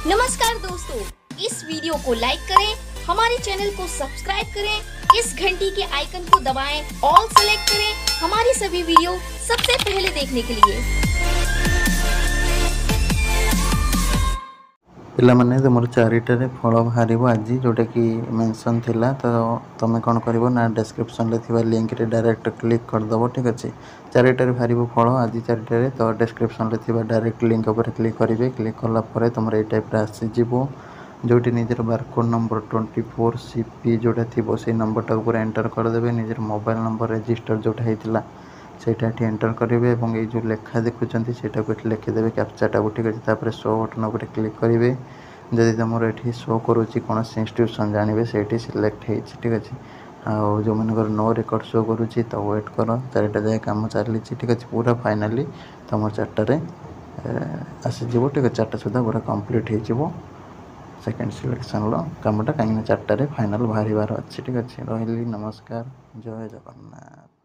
नमस्कार दोस्तों, इस वीडियो को लाइक करें, हमारे चैनल को सब्सक्राइब करें, इस घंटी के आइकन को दबाएं, ऑल सेलेक्ट करें हमारी सभी वीडियो सबसे पहले देखने के लिए। पिलामाने तुम चारिटे फल बाहर आज जोटा कि मेंशन थिला तो तुम कौन कर डिस्क्रिप्शन थी लिंक रे डायरेक्ट क्लिक करदेव। ठीक अच्छे चारिटे बाहर फल आज चारिटे तो डिस्क्रिप्शन थी डायरेक्ट लिंक उपर क्लिक करेंगे। क्लिक कलापर तुम ये टाइप आसीज जोटी निजर बारकोड नंबर 24CP जोटा थी से नंबर टाक एंटर करदे। निजर मोबाइल नंबर रेजिस्टर जोटा होता सेटा एंटर करेंगे और ये जो लेखा देखुं सेटा लिखिदेवे कैप्चाटा को। ठीक अच्छे शो बटन उपर क्लिक करेंगे। जदि तुम ये शो करुँच कौन इंस्टीट्यूशन जानवे से सिलेक्ट हो। ठीक अच्छे आउ जो मनकर नो रिकॉर्ड शो करुँच तो वेट कर चारिटा जाए कम चली। ठीक अच्छे पूरा फाइनाली तुम चार्टारे आसीज। ठीक है 4टा सुधा पूरा कंप्लीट हो सेकेंड सिलेक्शन कमटा कहीं चार्टारे फाइनाल बाहर अच्छे। ठीक अच्छे रही नमस्कार, जय जगन्नाथ।